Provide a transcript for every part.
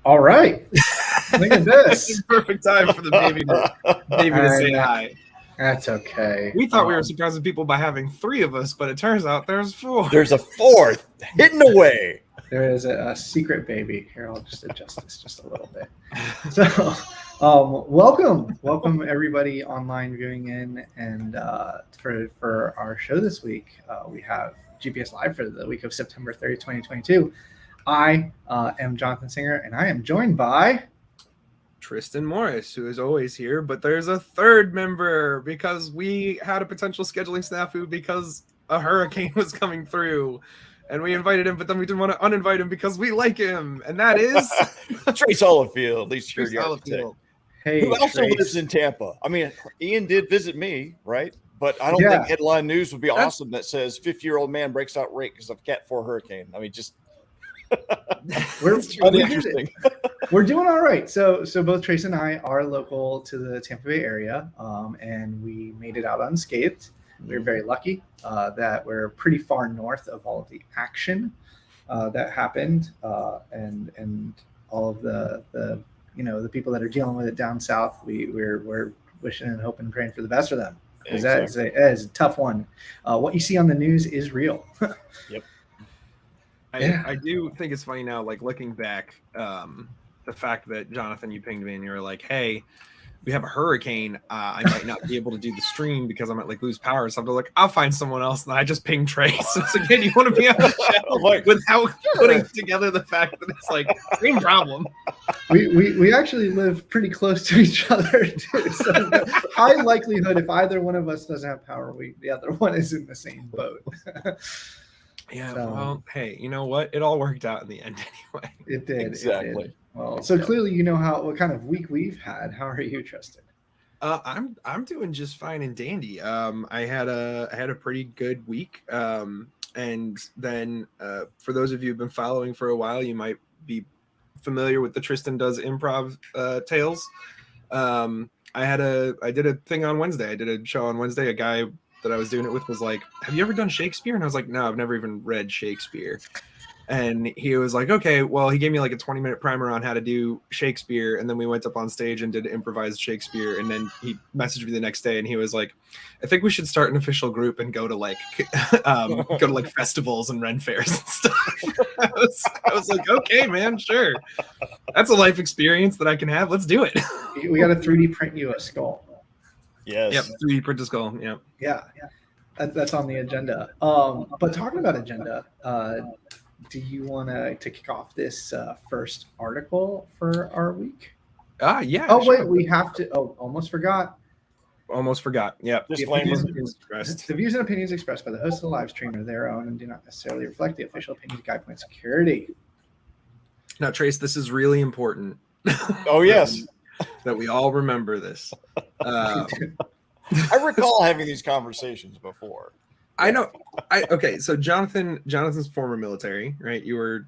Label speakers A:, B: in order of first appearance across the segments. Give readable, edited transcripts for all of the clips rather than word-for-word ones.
A: All right. Look at this.
B: Perfect time for the baby to say hi.
A: That's okay.
B: We thought we were surprising people by having 3 of us, but it turns out there's 4.
C: There's a 4th hidden away.
A: There is a secret baby. Here, I'll just adjust this just a little bit. So, welcome everybody online viewing in, and for our show this week, we have GPS Live for the week of September 30th, 2022. I am Jonathan Singer, and I am joined by
B: Tristan Morris, who is always here, but there's a 3rd member because we had a potential scheduling snafu because a hurricane was coming through, and we invited him, but then we didn't want to uninvite him because we like him, and that is
C: Trace Olifield, least
B: Trace
C: Olifield.
A: Hey,
C: who also
A: Trace.
C: lives in Tampa. I mean, Ian did visit me, right? But I don't think headline news would be awesome that says 50-year-old man breaks out rake because of Cat 4 hurricane. I mean, just
A: we're
C: interesting.
A: We're doing all right. So both Trace and I are local to the Tampa Bay area, and we made it out unscathed. We're very lucky that we're pretty far north of all of the action that happened, and all of the people that are dealing with it down south. We're wishing and hoping and praying for the best for them, because that is a tough one. What you see on the news is real.
C: Yep.
B: I do think it's funny now, like looking back, the fact that Jonathan, you pinged me and you were like, hey, we have a hurricane. I might not be able to do the stream because I might lose power or something. Like, I'll find someone else. And I just pinged Trace. It's like, hey, do you want to be on the show? Without putting together the fact that it's like, same problem.
A: We actually live pretty close to each other too. So high likelihood if either one of us doesn't have power, the other one is in the same boat.
B: Yeah, well, hey, you know what? It all worked out in the end anyway.
A: It did.
C: Exactly.
A: It did. Well, so clearly you know what kind of week we've had. How are you, Tristan?
B: I'm doing just fine and dandy. I had a pretty good week. And then for those of you who've been following for a while, you might be familiar with the Tristan Does Improv tales. I did a thing on Wednesday. I did a show on Wednesday. A guy that I was doing it with was like, have you ever done Shakespeare? And I was like, no, I've never even read Shakespeare. And he was like, okay, well, he gave me like a 20-minute primer on how to do Shakespeare. And then we went up on stage and did improvised Shakespeare. And then he messaged me the next day and he was like, I think we should start an official group and go to like festivals and Ren fairs and stuff. I was like, okay, man, sure. That's a life experience that I can have. Let's do it.
A: We got to 3D print you a skull.
C: Yes.
B: Yep. 3D print a skull. Yep.
A: Yeah. That's on the agenda. But talking about agenda, do you want to kick off this first article for our week?
B: Yeah.
A: Oh,
B: sure.
A: wait, we have to. Oh, almost forgot.
B: Yep.
A: The views and opinions expressed by the host of the live stream are their own and do not necessarily reflect the official opinions of Guidepoint Security.
B: Now, Trace, this is really important.
C: Oh, yes.
B: That we all remember this.
C: I recall having these conversations before.
B: I know. Okay. So Jonathan's former military, right? You were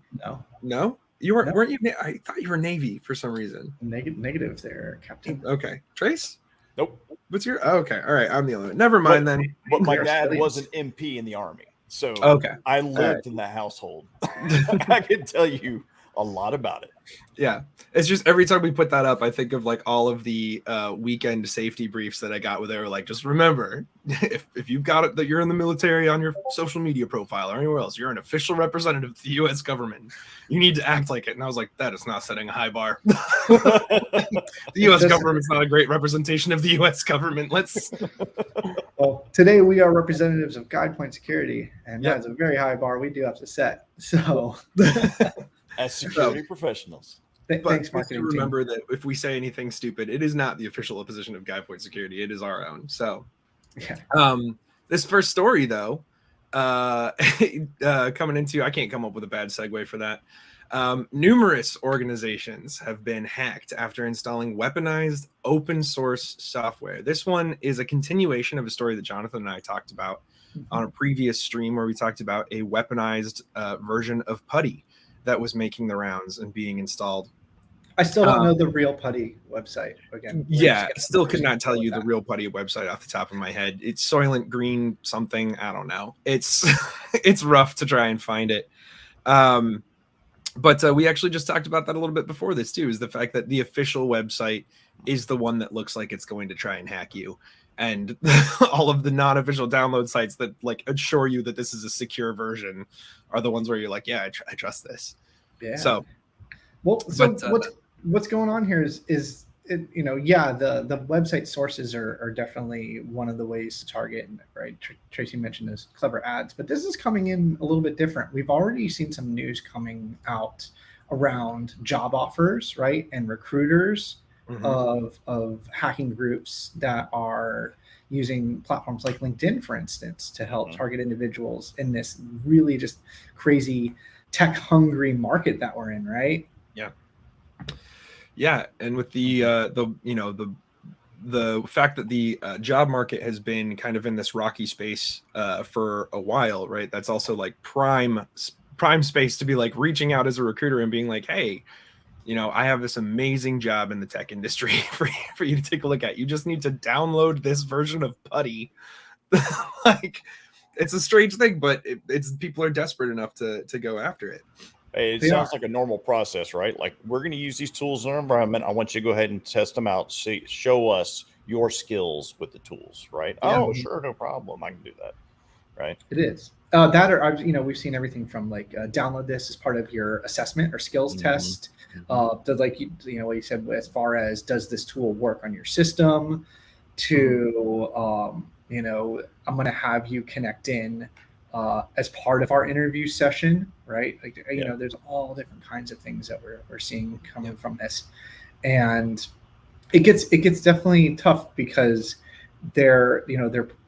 B: no. You weren't.
A: No.
B: Weren't you? I thought you were Navy for some reason.
A: Negative there, Captain.
B: Okay, Trace.
C: Nope.
B: What's your? Oh, okay. All right. I'm the only one. Never mind then.
C: But my dad was an MP in the Army, so
B: okay.
C: I lived in that household. I can tell you a lot about it.
B: Yeah, it's just every time we put that up, I think of like all of the weekend safety briefs that I got where they were like, just remember, if you've got it that you're in the military on your social media profile or anywhere else, you're an official representative of the U.S. government. You need to act like it. And I was like, that is not setting a high bar. The U.S. government's not a great representation of the U.S. government.
A: Well, today we are representatives of Guidepoint Security, and that's a very high bar we do have to set. So.
C: As security professionals.
A: Thanks, marketing team.
B: Remember that if we say anything stupid, it is not the official position of Guidepoint Security. It is our own. So, this first story, though, coming into, I can't come up with a bad segue for that. Numerous organizations have been hacked after installing weaponized open source software. This one is a continuation of a story that Jonathan and I talked about on a previous stream where we talked about a weaponized version of PuTTY that was making the rounds and being installed.
A: I still don't know the Real PuTTY website. Again,
B: still could not tell you the Real PuTTY website off the top of my head. It's Soylent Green something. I don't know. It's rough to try and find it. But we actually just talked about that a little bit before this too, is the fact that the official website is the one that looks like it's going to try and hack you. And all of the non-official download sites that like assure you that this is a secure version are the ones where you're like, yeah, I trust this.
A: Yeah.
B: So,
A: well, so what's going on here is it, you know, yeah, the website sources are definitely one of the ways to target, right? Tracy mentioned those clever ads, but this is coming in a little bit different. We've already seen some news coming out around job offers, right, and recruiters of hacking groups that are using platforms like LinkedIn, for instance, to help target individuals in this really just crazy tech hungry market that we're in, right?
B: Yeah, and with the fact that the job market has been kind of in this rocky space for a while, right? That's also like prime space to be like reaching out as a recruiter and being like, hey, you know, I have this amazing job in the tech industry for you to take a look at. You just need to download this version of Putty. Like, it's a strange thing, but it's people are desperate enough to go after it.
C: Hey, it sounds like a normal process, right? Like, we're going to use these tools in our environment. I want you to go ahead and test them out. Show us your skills with the tools, right?
A: Yeah.
C: Oh, sure, no problem. I can do that, right?
A: It is. That or, you know, we've seen everything from like download this as part of your assessment or skills test. Like you know what you said as far as does this tool work on your system? To you know, I'm going to have you connect in as part of our interview session, right? Like, you know, there's all different kinds of things that we're seeing coming from this, and it gets definitely tough because they're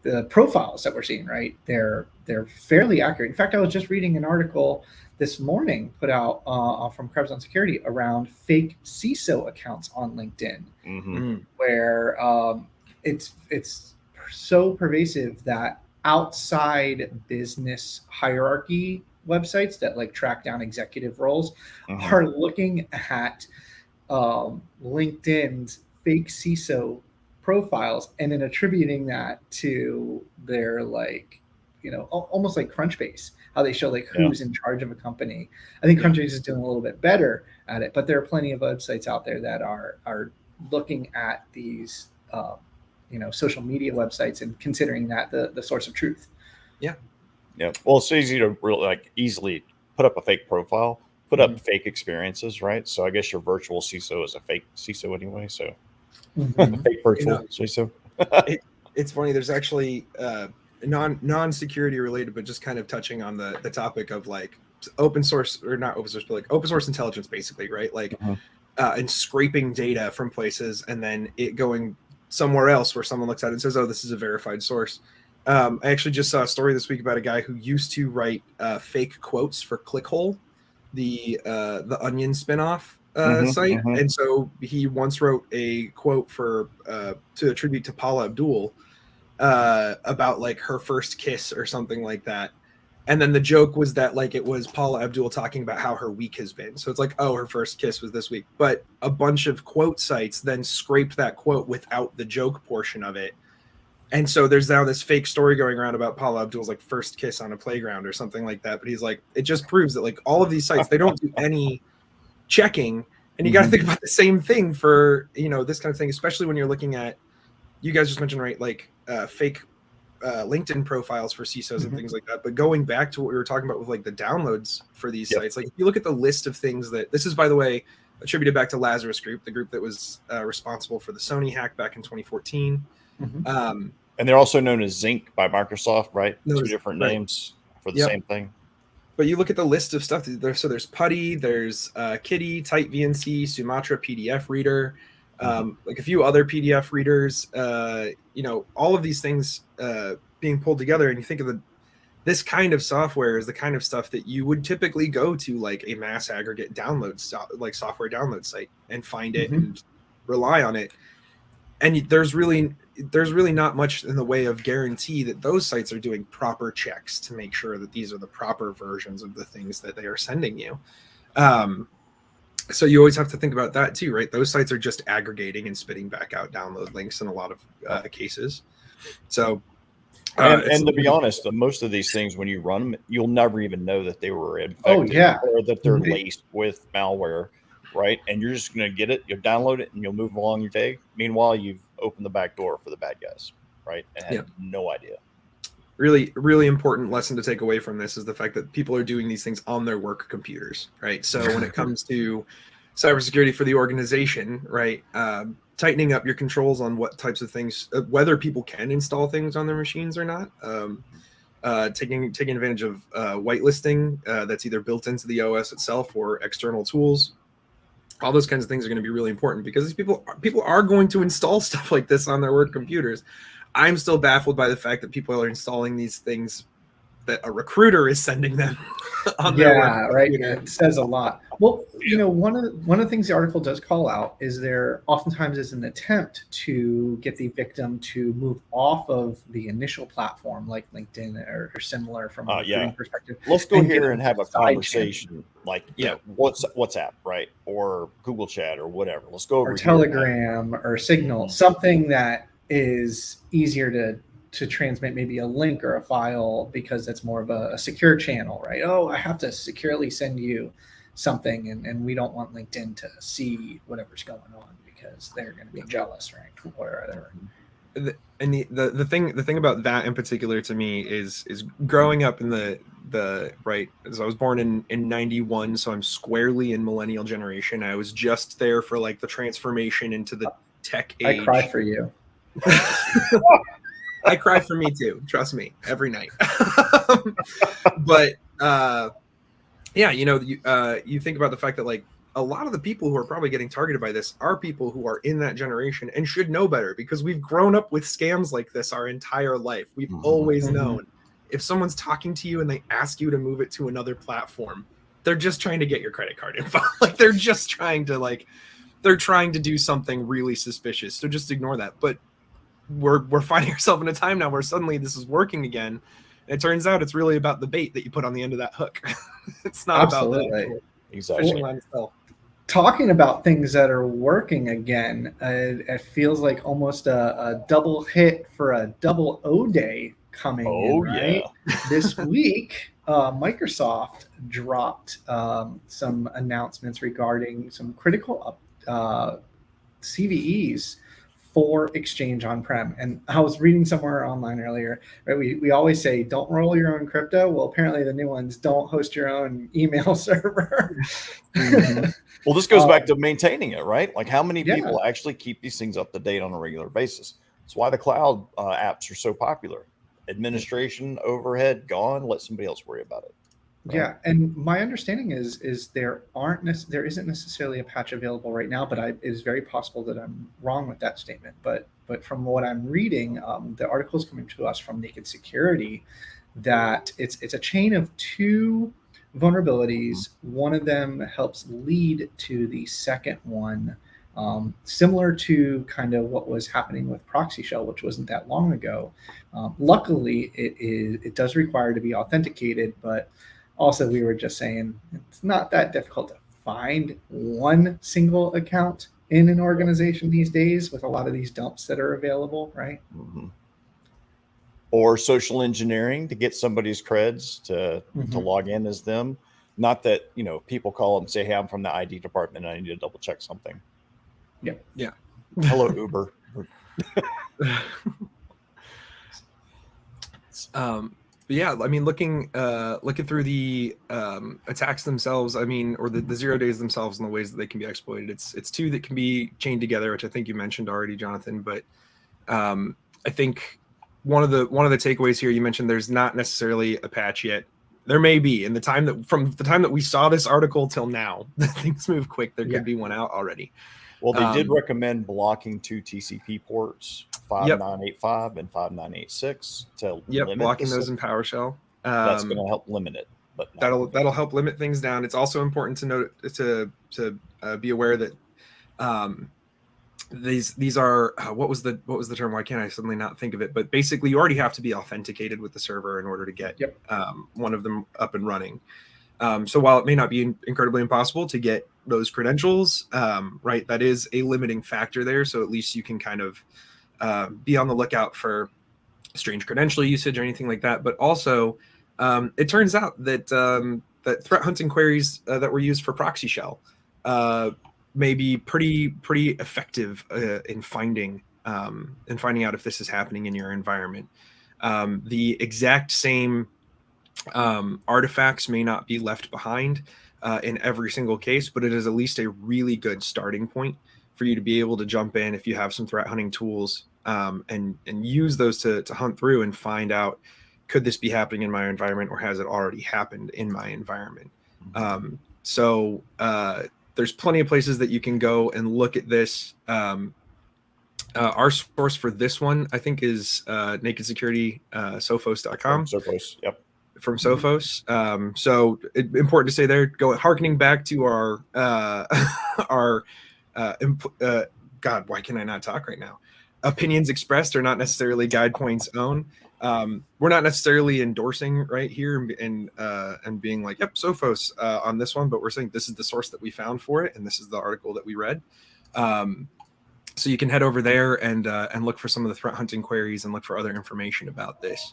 A: the profiles that we're seeing, right? They're fairly accurate. In fact, I was just reading an article this morning put out from Krebs on Security around fake CISO accounts on LinkedIn, where it's so pervasive that outside business hierarchy websites that like track down executive roles are looking at LinkedIn's fake CISO profiles and then attributing that to their, like, you know, almost like Crunchbase, how they show like who's in charge of a company. I think Crunchbase is doing a little bit better at it, but there are plenty of websites out there that are looking at these you know, social media websites and considering that the source of truth.
C: Yeah. Well, it's easy to really like easily put up a fake profile, put up fake experiences, right? So I guess your virtual CISO is a fake CISO anyway. So fake virtual CISO.
B: It's funny. There's actually non-security related, but just kind of touching on the topic of like open source, or not open source, but like open source intelligence, basically, right? Like and scraping data from places and then it going somewhere else where someone looks at it and says, oh, this is a verified source. I actually just saw a story this week about a guy who used to write fake quotes for ClickHole, the Onion spinoff site. And so he once wrote a quote for to attribute to Paula Abdul about like her first kiss or something like that. And then the joke was that like it was Paula Abdul talking about how her week has been. So it's like, oh, her first kiss was this week. But a bunch of quote sites then scraped that quote without the joke portion of it. And so there's now this fake story going around about Paula Abdul's like first kiss on a playground or something like that. But he's like, it just proves that like all of these sites, they don't do any checking. And you got to think about the same thing for, you know, this kind of thing, especially when you're looking at, you guys just mentioned, right, like fake LinkedIn profiles for CISOs and things like that. But going back to what we were talking about with like the downloads for these sites, like if you look at the list of things that, this is, by the way, attributed back to Lazarus Group, the group that was responsible for the Sony hack back in 2014.
C: And they're also known as Zinc by Microsoft, right?
B: Those,
C: two different names for the same thing.
B: But you look at the list of stuff. So there's Putty, there's Kitty, Tight VNC, Sumatra PDF Reader, like a few other PDF readers. You know, all of these things being pulled together, and you think of this kind of software is the kind of stuff that you would typically go to like a mass aggregate download, like software download site, and find it and rely on it. And there's really not much in the way of guarantee that those sites are doing proper checks to make sure that these are the proper versions of the things that they are sending you. So you always have to think about that too, right? Those sites are just aggregating and spitting back out download links in a lot of cases. So
C: And to be honest, most of these things, when you run them, you'll never even know that they were infected or that they're laced with malware, right? And you're just going to get it, you'll download it, and you'll move along your day. Meanwhile, you've opened the back door for the bad guys, right? And had no idea.
B: Really, really important lesson to take away from this is the fact that people are doing these things on their work computers, right? So when it comes to cybersecurity for the organization, right, tightening up your controls on what types of things, whether people can install things on their machines or not, taking advantage of whitelisting that's either built into the OS itself or external tools. All those kinds of things are going to be really important because these people are going to install stuff like this on their work computers. I'm still baffled by the fact that people are installing these things that a recruiter is sending them on their work computer.
A: It says a lot. Well, you know, one of the things the article does call out is there oftentimes is an attempt to get the victim to move off of the initial platform, like LinkedIn or similar from a recruiting perspective.
C: Let's go here and have a conversation, like WhatsApp, right, or Google Chat or whatever. Let's go over
A: or Telegram or Signal, something that is easier to transmit, maybe a link or a file, because it's more of a secure channel, right? Oh, I have to securely send you something, and we don't want LinkedIn to see whatever's going on because they're going to be jealous, right? Or whatever.
B: And the thing about that in particular to me is growing up in the right, as I was born in 91, so I'm squarely in millennial generation. I was just there for like the transformation into the tech age.
A: I cry for you.
B: I cry for me too. Trust me, every night. But you know, you think about the fact that like a lot of the people who are probably getting targeted by this are people who are in that generation and should know better because we've grown up with scams like this our entire life. We've always known if someone's talking to you and they ask you to move it to another platform, they're just trying to get your credit card info. Like they're trying to do something really suspicious. So just ignore that. But we're finding ourselves in a time now where suddenly this is working again. And it turns out it's really about the bait that you put on the end of that hook. It's not about the fishing line itself.
A: Talking about things that are working again, it feels like almost a double hit for a double O day coming in, right? This week, Microsoft dropped some announcements regarding some critical CVEs for Exchange on-prem. And I was reading somewhere online earlier, right? We always say, don't roll your own crypto. Well, apparently the new ones, don't host your own email server.
C: Well, this goes back to maintaining it, right? Like how many people actually keep these things up to date on a regular basis? That's why the cloud apps are so popular. Administration overhead gone, let somebody else worry about it. Right?
A: Yeah, and my understanding is there isn't necessarily a patch available right now, but it is very possible that I'm wrong with that statement. But from what I'm reading, the article is coming to us from Naked Security that it's a chain of two vulnerabilities. One of them helps lead to the second one, similar to kind of what was happening with Proxy Shell, which wasn't that long ago. Luckily, it does require to be authenticated, but also, we were just saying it's not that difficult to find one single account in an organization these days with a lot of these dumps that are available, right?
C: Or social engineering to get somebody's creds to log in as them. Not that, you know, people call them and say, hey, I'm from the ID department and I need to double check something.
A: Yeah.
C: Hello, Uber.
B: But yeah, I mean, looking through the attacks themselves, I mean, or the 0 days themselves and the ways that they can be exploited. It's two that can be chained together, which I think you mentioned already, Jonathan. But I think one of the takeaways here, you mentioned there's not necessarily a patch yet. There may be from the time that we saw this article till now, things move quick. There could be one out already.
C: Well, they did recommend blocking two TCP ports, 5985 and 5986, to limit
B: blocking those in PowerShell.
C: That's going to help limit it, but
B: that'll help limit things down. It's also important to note to be aware that these are what was the term? Why can't I suddenly not think of it? But basically, you already have to be authenticated with the server in order to get one of them up and running. So while it may not be incredibly impossible to get those credentials, right, that is a limiting factor there. So at least you can kind of be on the lookout for strange credential usage or anything like that. But also, it turns out that that threat hunting queries that were used for Proxy Shell may be pretty effective in finding out if this is happening in your environment. The exact same artifacts may not be left behind in every single case, but it is at least a really good starting point for you to be able to jump in if you have some threat hunting tools and use those to hunt through and find out, could this be happening in my environment, or has it already happened in my environment? So there's plenty of places that you can go and look at this. Our source for this one, I think, is Naked Security, Sophos.com.
C: Sophos, yep.
B: From Sophos. So important to say there, harkening back to our God, why can I not talk right now? Opinions expressed are not necessarily guide points own. We're not necessarily endorsing right here and being like, yep, Sophos on this one, but we're saying this is the source that we found for it, and this is the article that we read. So you can head over there and look for some of the threat hunting queries and look for other information about this.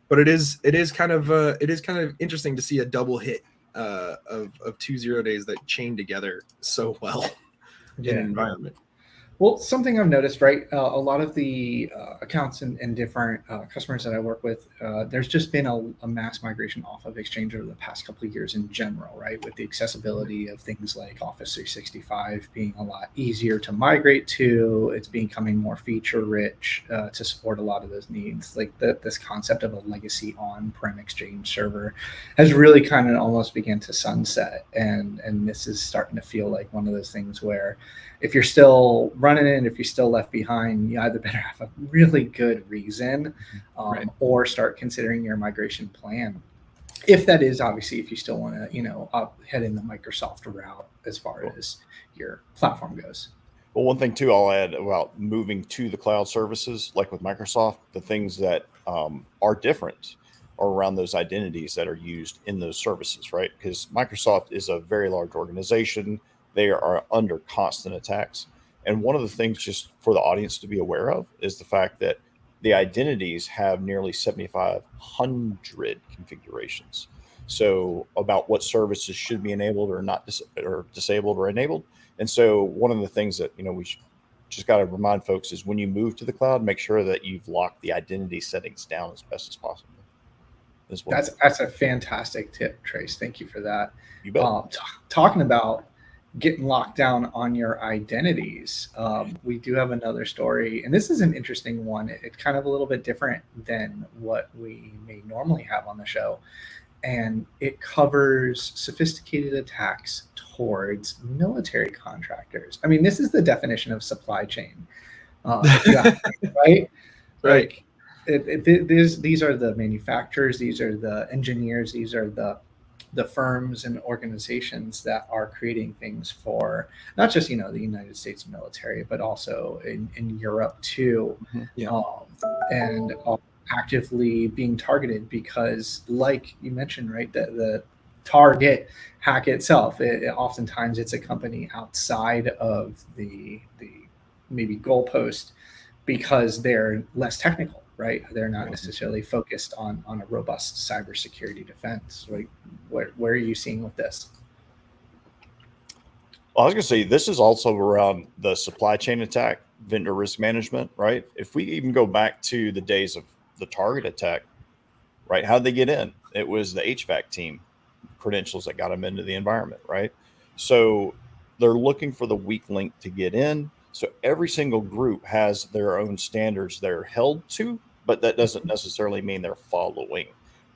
B: But it is kind of interesting to see a double hit of 2 0 days that chain together so well in an environment.
A: Well, something I've noticed, right? A lot of the accounts and different customers that I work with, there's just been a mass migration off of Exchange over the past couple of years in general, right? With the accessibility of things like Office 365 being a lot easier to migrate to, it's becoming more feature rich to support a lot of those needs. Like this concept of a legacy on-prem Exchange server has really kind of almost began to sunset, and this is starting to feel like one of those things where, if you're still running it, if you're still left behind, you either better have a really good reason or start considering your migration plan. If that is, obviously, if you still want to, head in the Microsoft route as far as your platform goes.
C: Well, one thing too, I'll add about moving to the cloud services, like with Microsoft, the things that are different are around those identities that are used in those services, right? Because Microsoft is a very large organization. They are under constant attacks. And one of the things, just for the audience to be aware of, is the fact that the identities have nearly 7,500 configurations. So about what services should be enabled or not, or disabled or enabled. And so one of the things that, we just got to remind folks is, when you move to the cloud, make sure that you've locked the identity settings down as best as possible.
A: That's a fantastic tip, Trace. Thank you for that.
C: You bet.
A: Talking about getting locked down on your identities, we do have another story, and this is an interesting one. It's kind of a little bit different than what we may normally have on the show, and it covers sophisticated attacks towards military contractors. I mean, this is the definition of supply chain, right?
B: Right.
A: These are the manufacturers, these are the engineers, these are the firms and organizations that are creating things for not just the United States military, but also in Europe too. And actively being targeted because, like you mentioned, right, the target hack itself, oftentimes it's a company outside of the maybe goalpost because they're less technical. Right, they're not necessarily focused on a robust cybersecurity defense. Like, where are you seeing with this?
C: Well, I was going to say, this is also around the supply chain attack, vendor risk management, right? If we even go back to the days of the Target attack, right? How'd they get in? It was the HVAC team credentials that got them into the environment, right? So they're looking for the weak link to get in. So every single group has their own standards they're held to, but that doesn't necessarily mean they're following,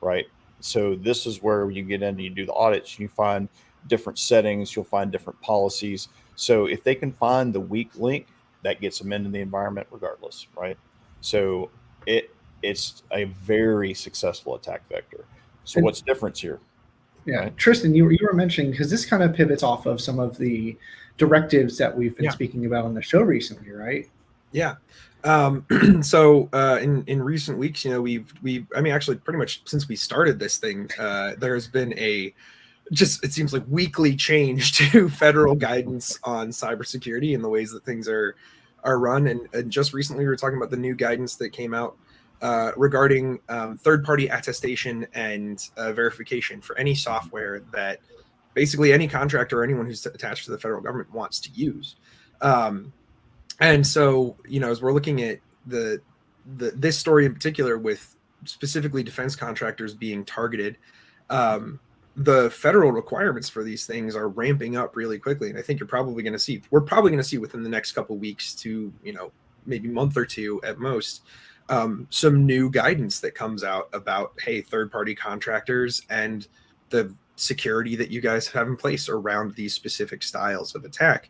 C: right? So this is where you get in and you do the audits, you find different settings, you'll find different policies. So if they can find the weak link, that gets them into the environment regardless, right? So it's a very successful attack vector. So what's the difference here?
A: Yeah,
C: right? Tristan,
A: you were mentioning, because this kind of pivots off of some of the directives that we've been speaking about on the show recently, right?
B: Yeah. So in recent weeks, actually pretty much since we started this thing, there's been it seems like weekly change to federal guidance on cybersecurity and the ways that things are run. And just recently we were talking about the new guidance that came out regarding third-party attestation and verification for any software that basically any contractor or anyone who's attached to the federal government wants to use. And so, as we're looking at this story in particular, with specifically defense contractors being targeted, the federal requirements for these things are ramping up really quickly. And I think we're probably going to see within the next couple of weeks to, maybe month or two at most, some new guidance that comes out about, hey, third-party contractors and the security that you guys have in place around these specific styles of attack.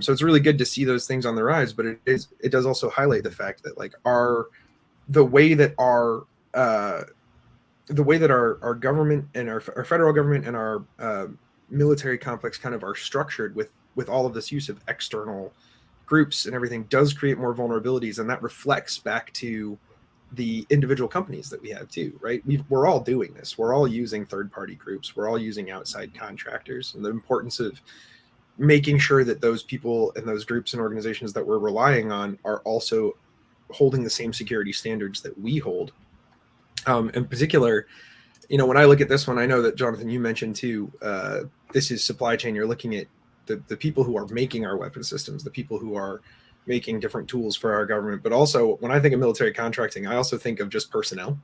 B: So it's really good to see those things on the rise, but it does also highlight the fact that the way that our government and our federal government and our military complex kind of are structured with all of this use of external groups and everything does create more vulnerabilities, and that reflects back to the individual companies that we have too, right? We're all doing this. We're all using third-party groups. We're all using outside contractors, and the importance of making sure that those people and those groups and organizations that we're relying on are also holding the same security standards that we hold. In particular, when I look at this one, I know that, Jonathan, you mentioned too, this is supply chain. You're looking at the people who are making our weapon systems, the people who are making different tools for our government. But also, when I think of military contracting, I also think of just personnel.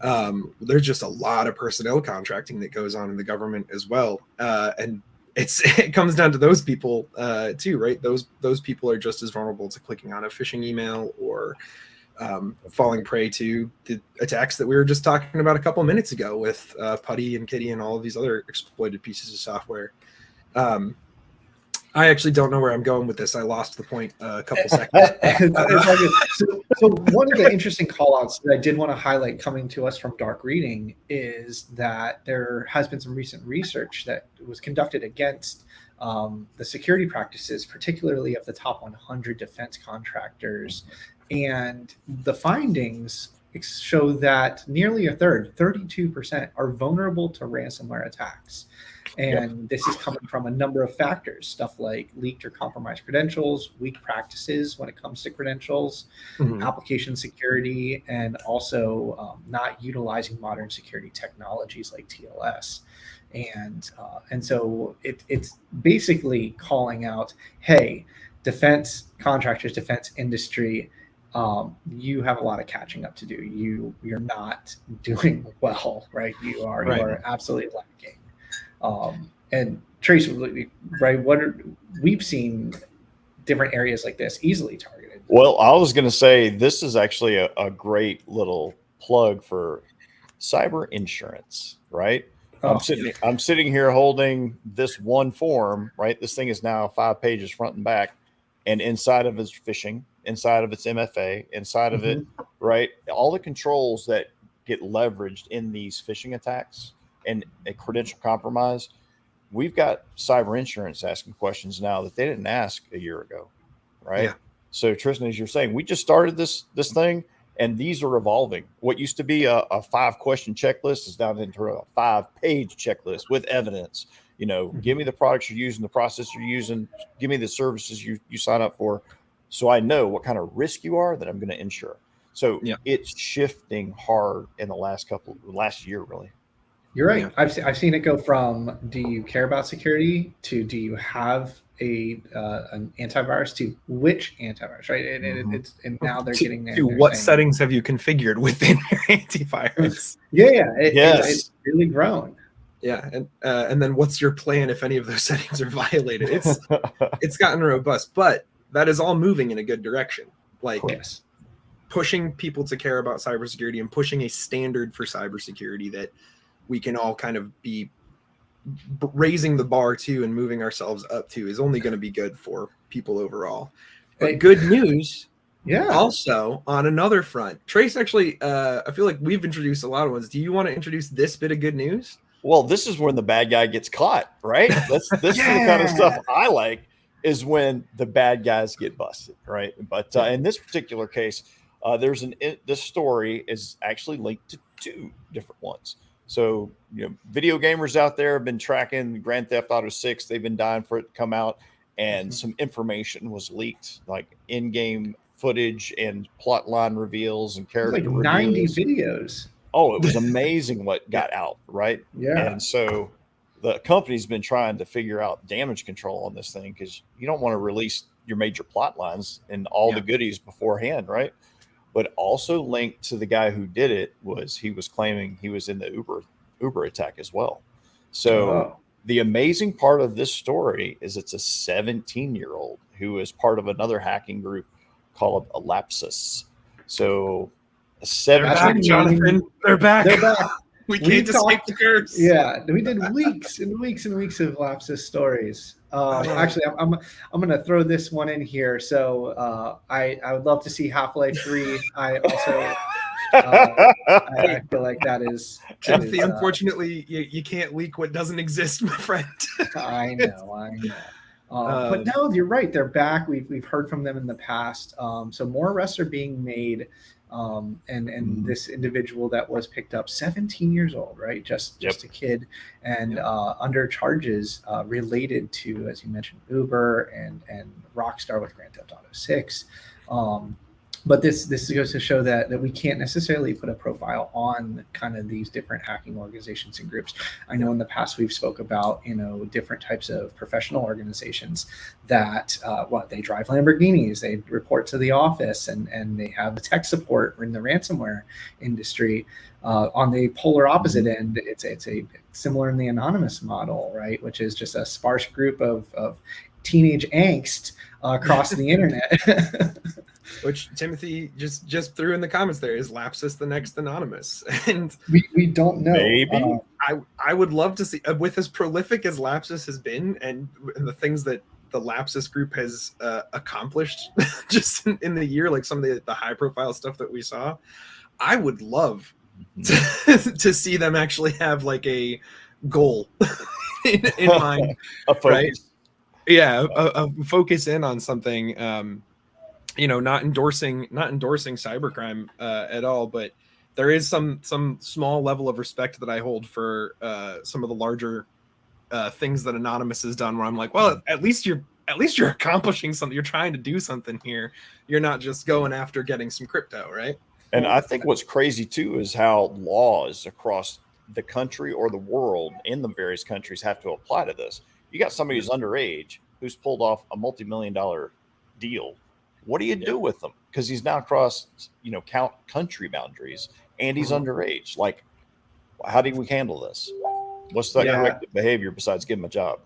B: There's just a lot of personnel contracting that goes on in the government as well. And it comes down to those people too, right? Those people are just as vulnerable to clicking on a phishing email or falling prey to the attacks that we were just talking about a couple of minutes ago with Putty and Kitty and all of these other exploited pieces of software. I actually don't know where I'm going with this. I lost the point a couple seconds.
A: So one of the interesting call-outs that I did want to highlight coming to us from Dark Reading is that there has been some recent research that was conducted against the security practices, particularly of the top 100 defense contractors. And the findings show that nearly a third, 32%, are vulnerable to ransomware attacks. And this is coming from a number of factors, stuff like leaked or compromised credentials, weak practices when it comes to credentials, application security, and also not utilizing modern security technologies like TLS. And so it's basically calling out, hey, defense contractors, defense industry, you have a lot of catching up to do. You're not doing well, right? You are absolutely lacking. And Trace, right? We've seen different areas like this easily targeted.
C: Well, I was going to say this is actually a great little plug for cyber insurance, right? I'm sitting here holding this one form, right? This thing is now 5 pages front and back, and inside of it's phishing, inside of it's MFA, inside of it, right? All the controls that get leveraged in these phishing attacks and a credential compromise, we've got cyber insurance asking questions now that they didn't ask a year ago, right? Yeah. So Tristan, as you're saying, we just started this thing, and these are evolving. What used to be a 5-question checklist is now into a 5-page checklist with evidence. Give me the products you're using, the process you're using, give me the services you sign up for, so I know what kind of risk you are that I'm going to insure. So it's shifting hard in the last year, really.
A: You're right. Yeah. I've seen it go from do you care about security to do you have an antivirus to which antivirus, right? And now they're getting there.
B: To what settings have you configured within your antivirus?
A: It's really grown.
B: Yeah, and then what's your plan if any of those settings are violated? It's gotten robust, but that is all moving in a good direction. Pushing people to care about cybersecurity and pushing a standard for cybersecurity that we can all kind of be raising the bar to and moving ourselves up to is only going to be good for people overall. But good news, also on another front. Trace, actually, I feel like we've introduced a lot of ones. Do you want to introduce this bit of good news?
C: Well, this is when the bad guy gets caught, right? This is the kind of stuff I like, is when the bad guys get busted, right? But in this particular case, this story is actually linked to 2 different ones. So, video gamers out there have been tracking Grand Theft Auto 6. They've been dying for it to come out, and some information was leaked, like in-game footage and plot line reveals and
A: It was
C: character
A: like 90
C: reveals.
A: videos.
C: Oh, it was amazing what got out, right?
A: Yeah.
C: And so the company's been trying to figure out damage control on this thing because you don't want to release your major plot lines and all the goodies beforehand, right? But also linked to the guy who did it was he was claiming he was in the Uber attack as well. So the amazing part of this story is it's a 17-year-old who is part of another hacking group called Elapsus. So
B: They're back, Jonathan. They're back.
A: They're back.
B: We can't escape the curse.
A: Yeah, we did weeks and weeks and weeks of Lapsus stories. Actually, I'm going to throw this one in here. So I would love to see Half-Life 3. I also I feel like that is
B: Timothy. Unfortunately, you can't leak what doesn't exist, my friend.
A: I know. But no, you're right. They're back. We've heard from them in the past. So more arrests are being made. And this individual that was picked up, 17 years old, right? Just a kid, and under charges related to, as you mentioned, Uber and Rockstar with Grand Theft Auto 6. But this goes to show that we can't necessarily put a profile on kind of these different hacking organizations and groups. I know in the past we've spoke about, different types of professional organizations that they drive Lamborghinis, they report to the office, and they have tech support in the ransomware industry. On the polar opposite end, it's a similar in the anonymous model, right, which is just a sparse group of teenage angst across the internet.
B: Which Timothy just threw in the comments there. Is Lapsus the next Anonymous? And
A: we don't know.
C: Maybe.
B: I would love to see, with as prolific as Lapsus has been and the things that the Lapsus group has accomplished just in the year, like some of the high profile stuff that we saw, I would love to see them actually have like a goal in mind.
C: A focus.
B: Right? Yeah, a focus in on something. Not endorsing cybercrime at all, but there is some small level of respect that I hold for some of the larger things that Anonymous has done, where I'm like, well, at least you're accomplishing something. You're trying to do something here. You're not just going after getting some crypto, right?
C: And I think what's crazy too is how laws across the country or the world in the various countries have to apply to this. You got somebody who's underage who's pulled off a multi-million-dollar deal. What do you do with them? Because he's now crossed, country boundaries, and he's underage. Like, how do we handle this? What's the corrective behavior besides give him a job?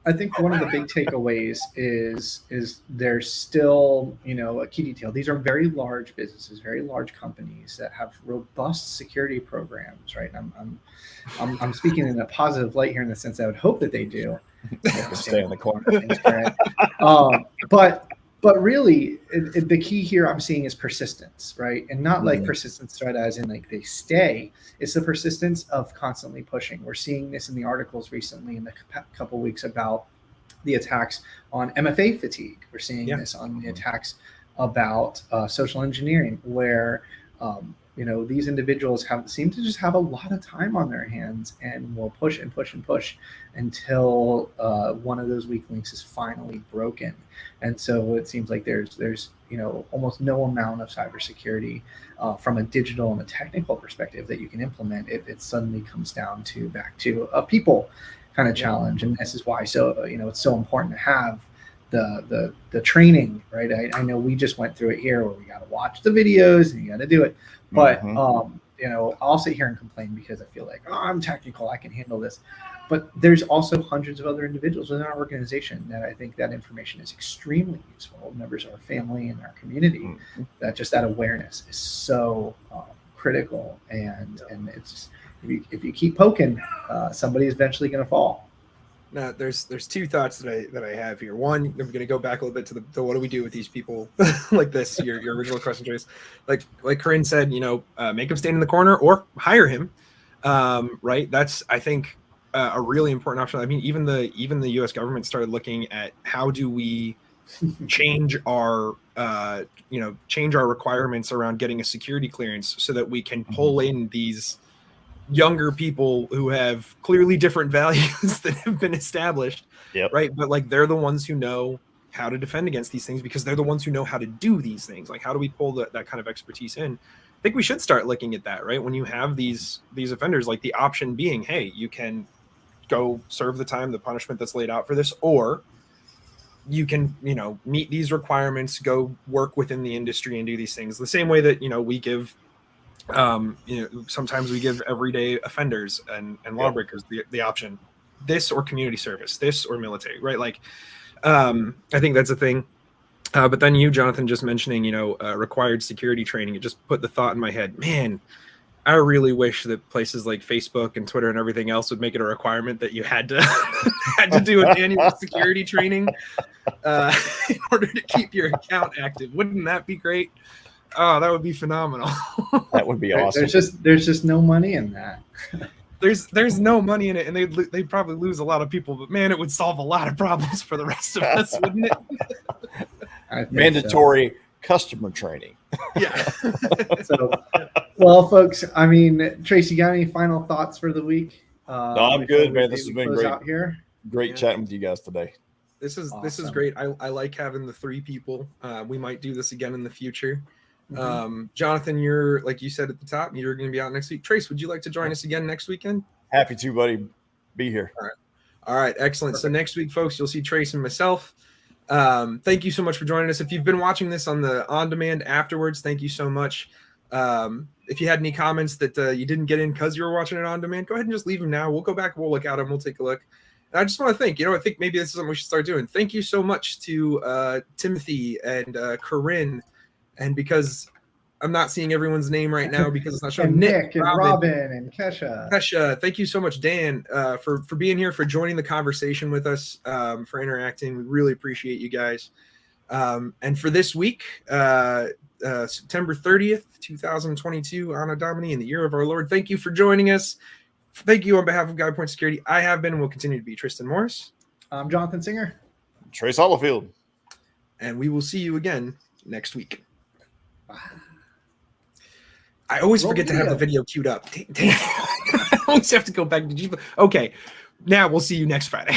A: I think one of the big takeaways is there's still, a key detail. These are very large businesses, very large companies that have robust security programs, right? I'm speaking in a positive light here in the sense that I would hope that they do.
C: Stay in the corner.
A: But really, the key here I'm seeing is persistence, right? And not like persistence threat as in like they stay. It's the persistence of constantly pushing. We're seeing this in the articles recently in the couple of weeks about the attacks on MFA fatigue. We're seeing this on the attacks about social engineering, where these individuals seem to just have a lot of time on their hands and will push and push and push until one of those weak links is finally broken. And so it seems like there's almost no amount of cybersecurity from a digital and a technical perspective that you can implement. It suddenly comes down back to a people kind of challenge, and this is why it's so important to have the training, right? I know we just went through it here where we got to watch the videos and you got to do it. But, I'll sit here and complain because I feel like, I'm technical, I can handle this. But there's also hundreds of other individuals within our organization that I think that information is extremely useful. Members of our family and our community, that awareness is so critical. And it's just, if you keep poking, somebody's eventually going to fall.
B: Now, there's two thoughts that I have here. One, I'm going to go back a little bit to what do we do with these people like this? Your original question, Trace. Like Corinne said, make him stand in the corner or hire him. Right? That's, I think, a really important option. I mean, even the U.S. government started looking at how do we change our requirements around getting a security clearance so that we can pull in these younger people who have clearly different values that have been established, right? But like they're the ones who know how to defend against these things because they're the ones who know how to do these things. Like, how do we pull that kind of expertise in? I think we should start looking at that, right? When you have these offenders, like the option being, hey, you can go serve the time, the punishment that's laid out for this, or you can, meet these requirements, go work within the industry and do these things. The same way that, we give, sometimes we give everyday offenders and lawbreakers the option, this or community service, this or military, right? Like, I think that's a thing. But then you, Jonathan, just mentioning, required security training, it just put the thought in my head, man, I really wish that places like Facebook and Twitter and everything else would make it a requirement that you had to do an annual security training in order to keep your account active. Wouldn't that be great? Oh, that would be phenomenal.
C: That would be awesome.
A: There's just no money in that.
B: There's no money in it, and they'd probably lose a lot of people. But man, it would solve a lot of problems for the rest of us, wouldn't it?
C: Mandatory customer training.
B: Yeah.
A: So, well, folks, I mean, Tracy, got any final thoughts for the week?
C: No, I'm good, man. This has been great.
A: Out here.
C: Great chatting with you guys today.
B: This is
A: Awesome.
B: great. I like having the three people. We might do this again in the future.
A: Mm-hmm.
B: Jonathan, you're, like you said at the top, you're going to be out next week. Trace, would you like to join us again next weekend?
C: Happy to, buddy. Be here.
B: All right. Excellent. Perfect. So next week, folks, you'll see Trace and myself. Thank you so much for joining us. If you've been watching this on the on-demand afterwards, thank you so much. If you had any comments that you didn't get in because you were watching it on demand, go ahead and just leave them now. We'll go back, we'll look at them, we'll take a look. And I just want to thank, I think maybe this is something we should start doing. Thank you so much to Timothy and Corinne. And because I'm not seeing everyone's name right now because it's not showing.
A: Nick and Robin and Kesha.
B: Thank you so much, Dan, for being here, for joining the conversation with us, for interacting. We really appreciate you guys. And for this week, September 30th, 2022, Anno Domini, in the year of our Lord. Thank you for joining us. Thank you on behalf of Guide Point Security. I have been and will continue to be Tristan Morris.
A: I'm Jonathan Singer.
C: Trace Hollifield.
B: And we will see you again next week. I always forget to have the video queued up. I always have to go back to G. Okay, now we'll see you next Friday.